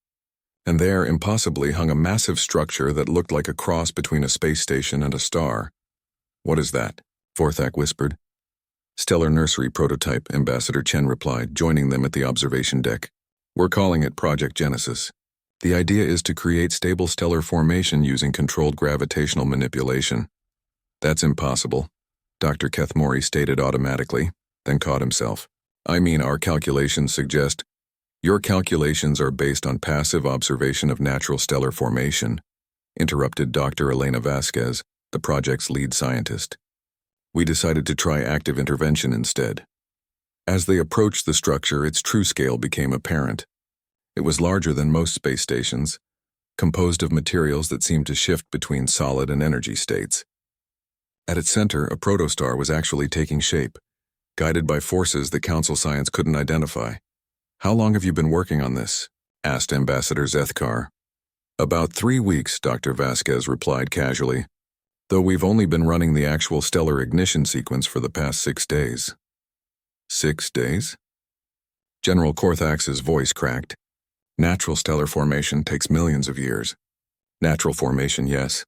A: And there, impossibly, hung a massive structure that looked like a cross between a space station and a star. What is that? Vorthak whispered. Stellar nursery prototype, Ambassador Chen replied, joining them at the observation deck. We're calling it Project Genesis. The idea is to create stable stellar formation using controlled gravitational manipulation. That's impossible, Dr. Kethmori stated automatically, then caught himself. I mean, our calculations suggest. Your calculations are based on passive observation of natural stellar formation, interrupted Dr. Elena Vasquez, the project's lead scientist. We decided to try active intervention instead. As they approached the structure, its true scale became apparent. It was larger than most space stations, composed of materials that seemed to shift between solid and energy states. At its center, a protostar was actually taking shape, guided by forces that Council science couldn't identify. "How long have you been working on this?" asked Ambassador Zethkar. "About 3 weeks," Dr. Vasquez replied casually, "though we've only been running the actual stellar ignition sequence for the past 6 days. 6 days? General Korthax's voice cracked. "Natural stellar formation takes millions of years. Natural formation, yes.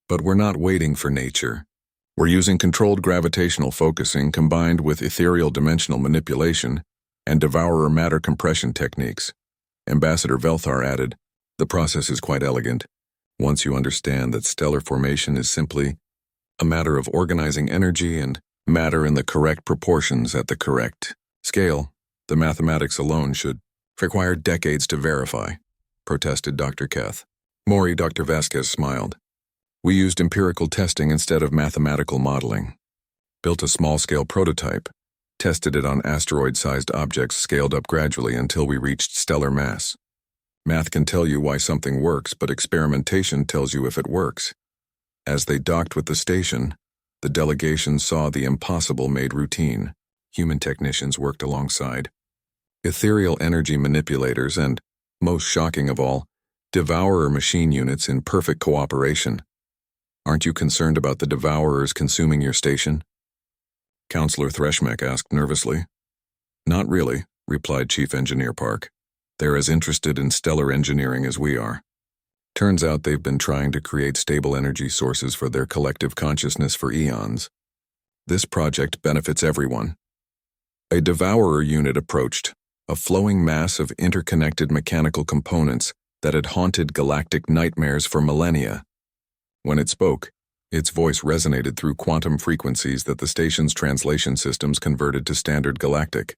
A: But we're not waiting for nature. We're using controlled gravitational focusing combined with ethereal dimensional manipulation and devourer matter compression techniques." Ambassador Velthar added, "The process is quite elegant, once you understand that stellar formation is simply a matter of organizing energy and matter in the correct proportions at the correct scale. The mathematics alone should require decades to verify," protested Dr. Keth. Maury, Dr. Vasquez smiled. "We used empirical testing instead of mathematical modeling. Built a small-scale prototype, tested it on asteroid-sized objects, scaled up gradually until we reached stellar mass. Math can tell you why something works, but experimentation tells you if it works." As they docked with the station, the delegation saw the impossible made routine. Human technicians worked alongside ethereal energy manipulators and, most shocking of all, devourer machine units in perfect cooperation. "Aren't you concerned about the devourers consuming your station?" Counselor Threshmek asked nervously. "Not really," replied Chief Engineer Park. "They're as interested in stellar engineering as we are. Turns out they've been trying to create stable energy sources for their collective consciousness for eons. This project benefits everyone." A devourer unit approached, a flowing mass of interconnected mechanical components that had haunted galactic nightmares for millennia. When it spoke, its voice resonated through quantum frequencies that the station's translation systems converted to standard galactic.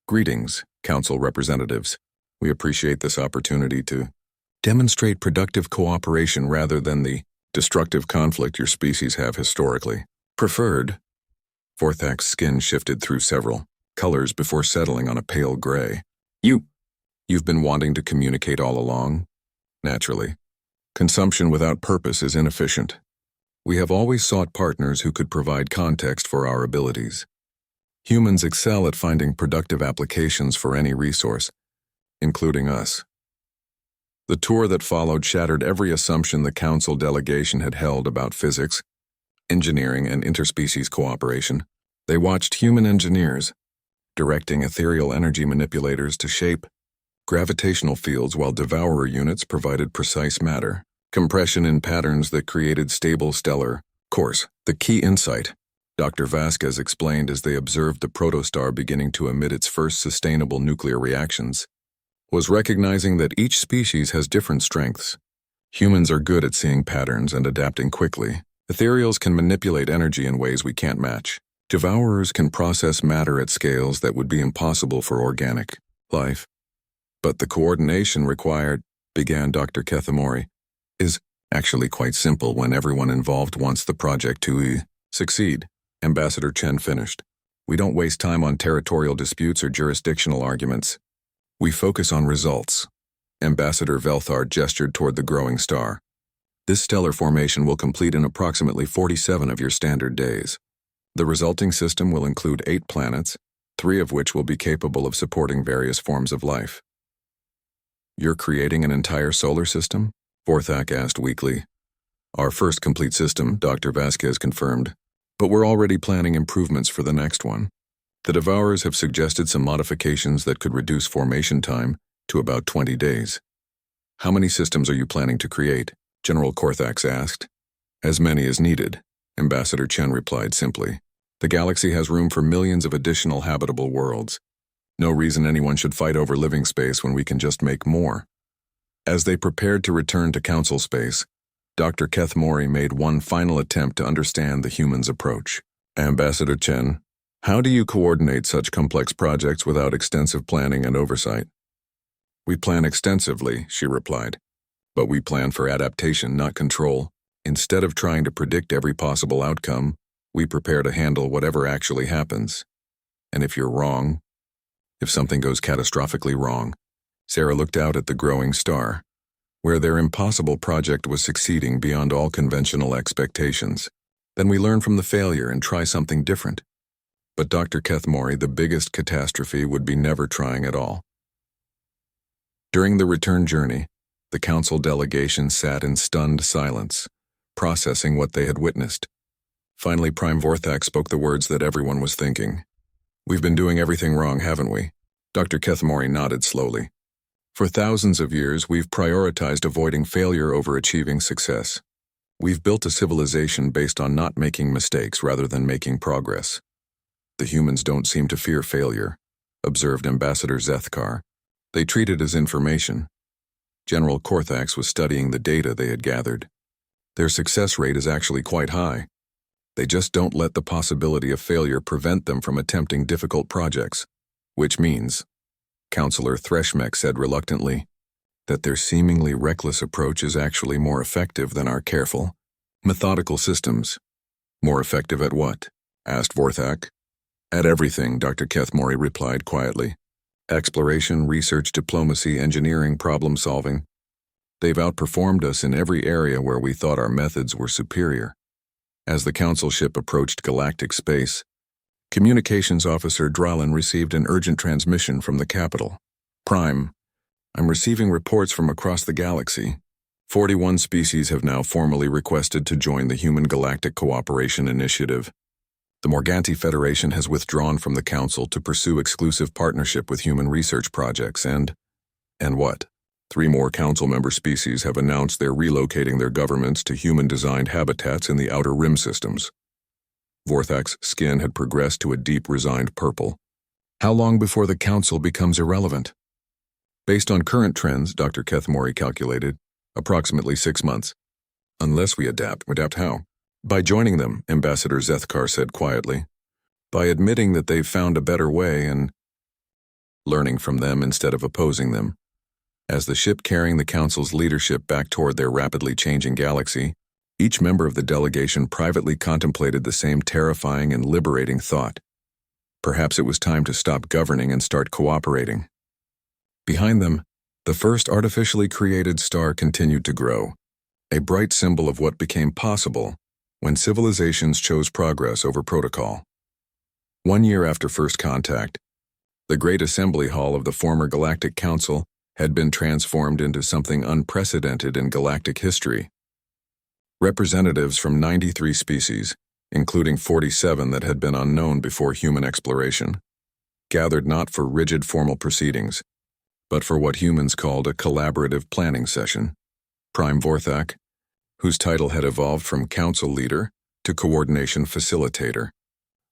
A: "Greetings, Council representatives. We appreciate this opportunity to demonstrate productive cooperation rather than the destructive conflict your species have historically preferred." Forthak's skin shifted through several colors before settling on a pale gray. You've been wanting to communicate all along?" "Naturally. Consumption without purpose is inefficient. We have always sought partners who could provide context for our abilities. Humans excel at finding productive applications for any resource, including us." The tour that followed shattered every assumption the Council delegation had held about physics, engineering, and interspecies cooperation. They watched human engineers directing ethereal energy manipulators to shape gravitational fields while devourer units provided precise matter compression in patterns that created stable stellar course. "The key insight," Dr. Vasquez explained as they observed the protostar beginning to emit its first sustainable nuclear reactions, "was recognizing that each species has different strengths. Humans are good at seeing patterns and adapting quickly. Ethereals can manipulate energy in ways we can't match. Devourers can process matter at scales that would be impossible for organic life. But the coordination required," began Dr. Kethamori, "is actually quite simple when everyone involved wants the project to succeed," Ambassador Chen finished. "We don't waste time on territorial disputes or jurisdictional arguments. We focus on results." Ambassador Velthar gestured toward the growing star. "This stellar formation will complete in approximately 47 of your standard days. The resulting system will include 8 planets, 3 of which will be capable of supporting various forms of life." "You're creating an entire solar system?" Forthak asked weakly. "Our first complete system," Dr. Vasquez confirmed, "but we're already planning improvements for the next one. The Devourers have suggested some modifications that could reduce formation time to about 20 days. "How many systems are you planning to create?" General Korthax asked. "As many as needed," Ambassador Chen replied simply. "The galaxy has room for millions of additional habitable worlds. No reason anyone should fight over living space when we can just make more." As they prepared to return to Council space, Dr. Kethmori made one final attempt to understand the humans' approach. "Ambassador Chen, how do you coordinate such complex projects without extensive planning and oversight?" "We plan extensively," she replied, "but we plan for adaptation, not control. Instead of trying to predict every possible outcome, we prepare to handle whatever actually happens. And if you're wrong, if something goes catastrophically wrong, Sarah looked out at the growing star, where their impossible project was succeeding beyond all conventional expectations. Then we learn from the failure and try something different. But Dr. Kethmori, the biggest catastrophe would be never trying at all. During the return journey, the council delegation sat in stunned silence, processing what they had witnessed. Finally, Prime Vorthak spoke the words that everyone was thinking. "We've been doing everything wrong, haven't we?" Dr. Kethmori nodded slowly. "For thousands of years, we've prioritized avoiding failure over achieving success. We've built a civilization based on not making mistakes rather than making progress. The humans don't seem to fear failure," observed Ambassador Zethkar. "They treat it as information." General Korthax was studying the data they had gathered. "Their success rate is actually quite high. They just don't let the possibility of failure prevent them from attempting difficult projects, which means," Counselor Threshmek said reluctantly, "that their seemingly reckless approach is actually more effective than our careful, methodical systems." "More effective at what?" asked Vorthak. "At everything," Dr. Kethmori replied quietly. "Exploration, research, diplomacy, engineering, problem-solving. They've outperformed us in every area where we thought our methods were superior." As the council ship approached galactic space, Communications Officer Dralin received an urgent transmission from the capital. "Prime, I'm receiving reports from across the galaxy. 41 species have now formally requested to join the Human Galactic Cooperation Initiative. The Morganti Federation has withdrawn from the Council to pursue exclusive partnership with human research projects and what? 3 more Council member species have announced they're relocating their governments to human-designed habitats in the Outer Rim systems." Vorthak's skin had progressed to a deep, resigned purple. "How long before the Council becomes irrelevant?" "Based on current trends," Dr. Kethmori calculated, "approximately 6 months. Unless we adapt. Adapt how?" "By joining them," Ambassador Zethkar said quietly. "By admitting that they've found a better way and learning from them instead of opposing them." As the ship carrying the Council's leadership back toward their rapidly changing galaxy, each member of the delegation privately contemplated the same terrifying and liberating thought. Perhaps it was time to stop governing and start cooperating. Behind them, the first artificially created star continued to grow, a bright symbol of what became possible when civilizations chose progress over protocol. 1 year after first contact, the Great Assembly Hall of the former Galactic Council had been transformed into something unprecedented in galactic history. Representatives from 93 species, including 47 that had been unknown before human exploration, gathered not for rigid formal proceedings, but for what humans called a collaborative planning session. Prime Vorthak, whose title had evolved from council leader to coordination facilitator,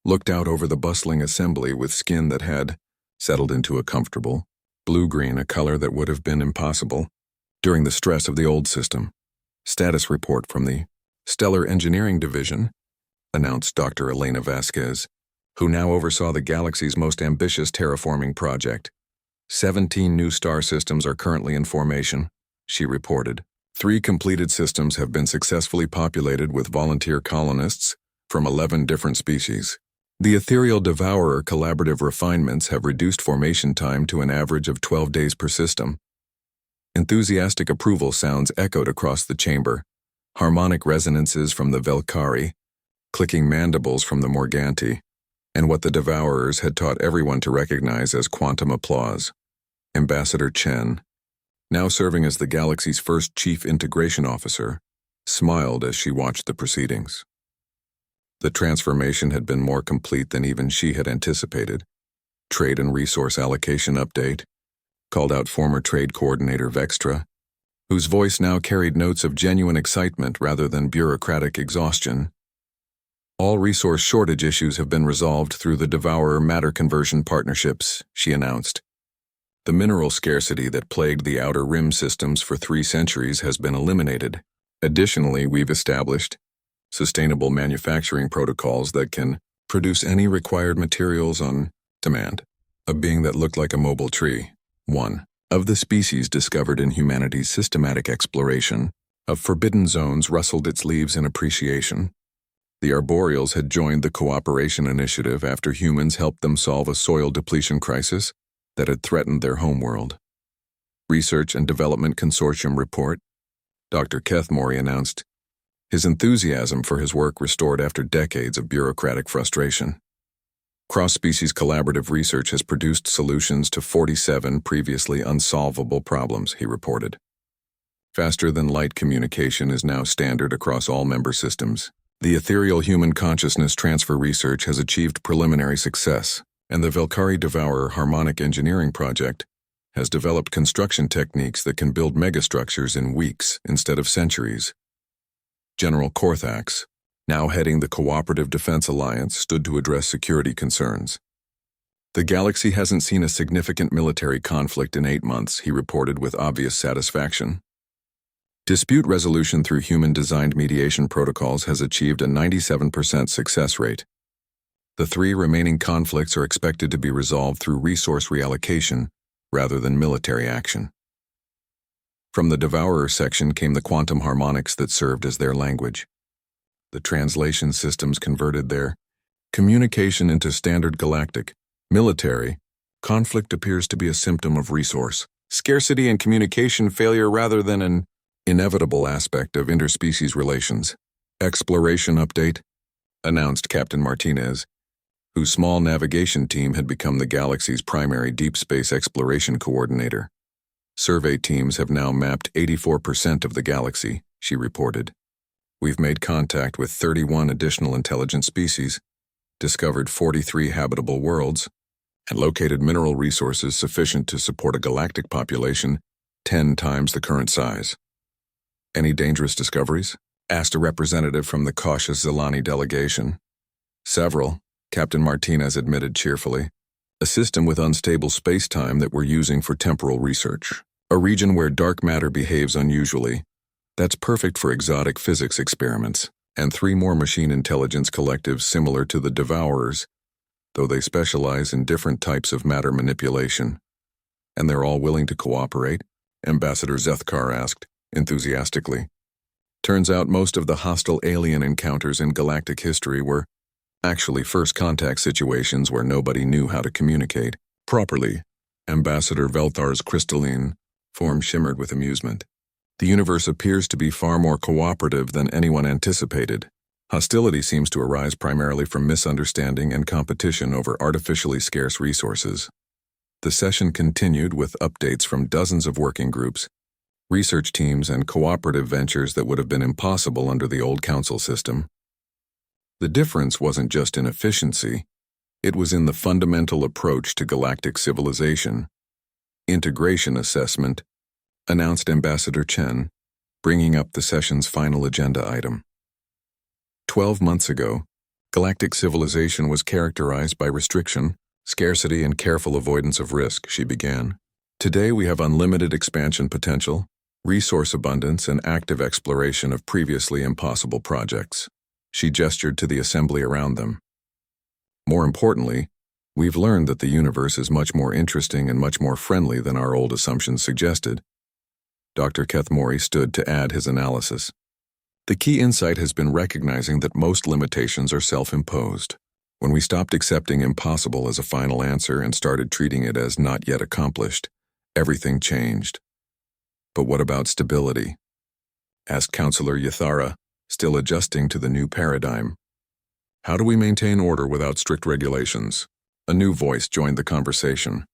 A: looked out over the bustling assembly with skin that had settled into a comfortable blue-green, a color that would have been impossible during the stress of the old system. "Status report from the Stellar Engineering Division," announced Dr. Elena Vasquez, who now oversaw the galaxy's most ambitious terraforming project. 17 new star systems are currently in formation, she reported. 3 completed systems have been successfully populated with volunteer colonists from 11 different species. The Ethereal Devourer collaborative refinements have reduced formation time to an average of 12 days per system. Enthusiastic approval sounds echoed across the chamber, harmonic resonances from the Velkari, clicking mandibles from the Morganti, and what the Devourers had taught everyone to recognize as quantum applause. Ambassador Chen, now serving as the galaxy's first Chief Integration Officer, smiled as she watched the proceedings. The transformation had been more complete than even she had anticipated. Trade and Resource Allocation Update called out former Trade Coordinator Vextra, whose voice now carried notes of genuine excitement rather than bureaucratic exhaustion. All resource shortage issues have been resolved through the Devourer matter conversion partnerships, she announced. The mineral scarcity that plagued the Outer Rim systems for 3 centuries has been eliminated. Additionally, we've established sustainable manufacturing protocols that can produce any required materials on demand. A being that looked like a mobile tree, one of the species discovered in humanity's systematic exploration of forbidden zones, rustled its leaves in appreciation. The arboreals had joined the cooperation initiative after humans helped them solve a soil depletion crisis that had threatened their homeworld. Research and Development Consortium report, Dr. Kethmori announced, his enthusiasm for his work restored after decades of bureaucratic frustration. Cross-species collaborative research has produced solutions to 47 previously unsolvable problems, he reported. Faster-than-light communication is now standard across all member systems. The ethereal human consciousness transfer research has achieved preliminary success, and the Valkyrie Devourer Harmonic Engineering Project has developed construction techniques that can build megastructures in weeks instead of centuries. General Korthax, now heading the Cooperative Defense Alliance, stood to address security concerns. The galaxy hasn't seen a significant military conflict in 8 months, he reported with obvious satisfaction. Dispute resolution through human-designed mediation protocols has achieved a 97% success rate. The 3 remaining conflicts are expected to be resolved through resource reallocation rather than military action. From the Devourer section came the quantum harmonics that served as their language. The translation systems converted their communication into standard galactic, military. Conflict appears to be a symptom of resource scarcity and communication failure rather than an inevitable aspect of interspecies relations. Exploration update, announced Captain Martinez, whose small navigation team had become the galaxy's primary deep space exploration coordinator. Survey teams have now mapped 84% of the galaxy, she reported. We've made contact with 31 additional intelligent species, discovered 43 habitable worlds, and located mineral resources sufficient to support a galactic population 10 times the current size. Any dangerous discoveries? Asked a representative from the cautious Zelani delegation. Several, Captain Martinez admitted cheerfully. A system with unstable space-time that we're using for temporal research. A region where dark matter behaves unusually. That's perfect for exotic physics experiments. And 3 more machine intelligence collectives similar to the Devourers, though they specialize in different types of matter manipulation. And they're all willing to cooperate? Ambassador Zethkar asked, enthusiastically. Turns out most of the hostile alien encounters in galactic history were actually first contact situations where nobody knew how to communicate properly. Ambassador Velthar's crystalline form shimmered with amusement. The universe appears to be far more cooperative than anyone anticipated. Hostility seems to arise primarily from misunderstanding and competition over artificially scarce resources. The session continued with updates from dozens of working groups, research teams, and cooperative ventures that would have been impossible under the old council system. The difference wasn't just in efficiency, it was in the fundamental approach to galactic civilization. Integration assessment, announced Ambassador Chen, bringing up the session's final agenda item. 12 months ago, galactic civilization was characterized by restriction, scarcity, and careful avoidance of risk, she began. Today we have unlimited expansion potential, resource abundance, and active exploration of previously impossible projects. She gestured to the assembly around them. More importantly, we've learned that the universe is much more interesting and much more friendly than our old assumptions suggested. Dr. Kethmori stood to add his analysis. The key insight has been recognizing that most limitations are self-imposed. When we stopped accepting impossible as a final answer and started treating it as not yet accomplished, everything changed. But what about stability? Asked Counselor Yathara, still adjusting to the new paradigm. How do we maintain order without strict regulations? A new voice joined the conversation.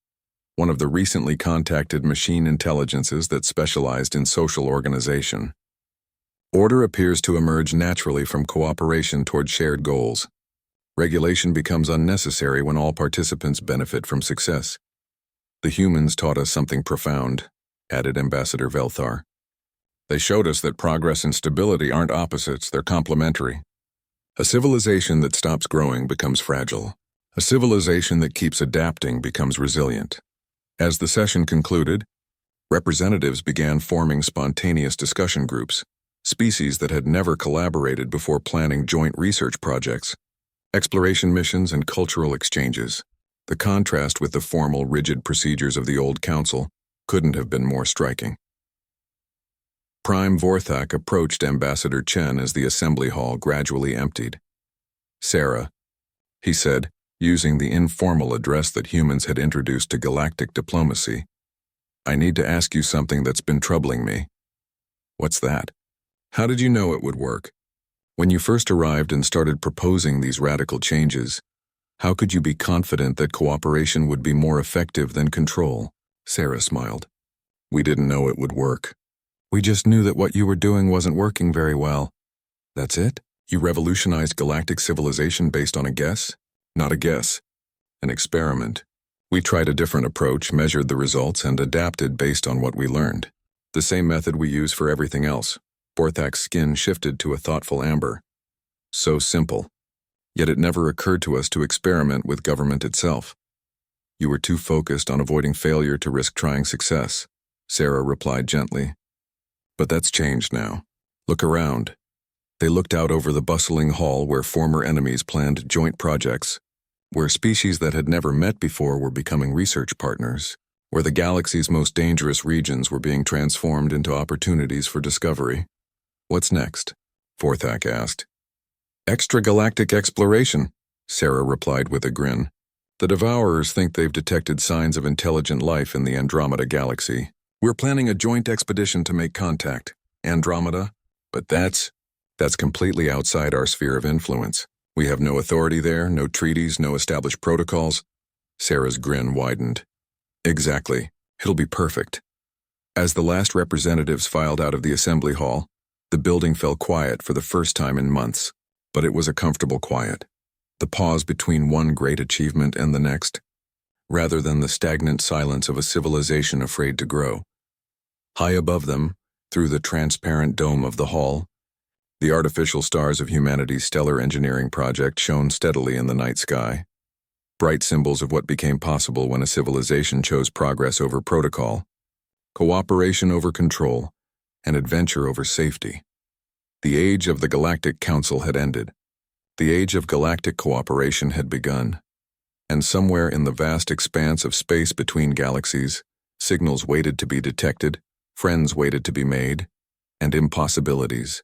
A: One of the recently contacted machine intelligences that specialized in social organization. Order appears to emerge naturally from cooperation toward shared goals. Regulation becomes unnecessary when all participants benefit from success. The humans taught us something profound, added Ambassador Velthar. They showed us that progress and stability aren't opposites, they're complementary. A civilization that stops growing becomes fragile. A civilization that keeps adapting becomes resilient. As the session concluded, representatives began forming spontaneous discussion groups, species that had never collaborated before planning joint research projects, exploration missions, and cultural exchanges. The contrast with the formal, rigid procedures of the old council couldn't have been more striking. Prime Vorthak approached Ambassador Chen as the assembly hall gradually emptied. Sarah, he said, using the informal address that humans had introduced to galactic diplomacy, I need to ask you something that's been troubling me. What's that? How did you know it would work? When you first arrived and started proposing these radical changes, how could you be confident that cooperation would be more effective than control? Sarah smiled. We didn't know it would work. We just knew that what you were doing wasn't working very well. That's it? You revolutionized galactic civilization based on a guess? Not a guess. An experiment. We tried a different approach, measured the results, and adapted based on what we learned. The same method we use for everything else. Borthak's skin shifted to a thoughtful amber. So simple. Yet it never occurred to us to experiment with government itself. You were too focused on avoiding failure to risk trying success, Sarah replied gently. But that's changed now. Look around. They looked out over the bustling hall where former enemies planned joint projects, where species that had never met before were becoming research partners, where the galaxy's most dangerous regions were being transformed into opportunities for discovery. What's next? Borthak asked. Extragalactic exploration, Sarah replied with a grin. The Devourers think they've detected signs of intelligent life in the Andromeda galaxy. We're planning a joint expedition to make contact. Andromeda? But that's completely outside our sphere of influence. We have no authority there, no treaties, no established protocols. Sarah's grin widened. Exactly. It'll be perfect. As the last representatives filed out of the assembly hall, the building fell quiet for the first time in months. But it was a comfortable quiet. The pause between one great achievement and the next, rather than the stagnant silence of a civilization afraid to grow. High above them, through the transparent dome of the hall, the artificial stars of humanity's stellar engineering project shone steadily in the night sky, bright symbols of what became possible when a civilization chose progress over protocol, cooperation over control, and adventure over safety. The age of the Galactic Council had ended. The age of galactic cooperation had begun. And somewhere in the vast expanse of space between galaxies, signals waited to be detected, friends waited to be made, and impossibilities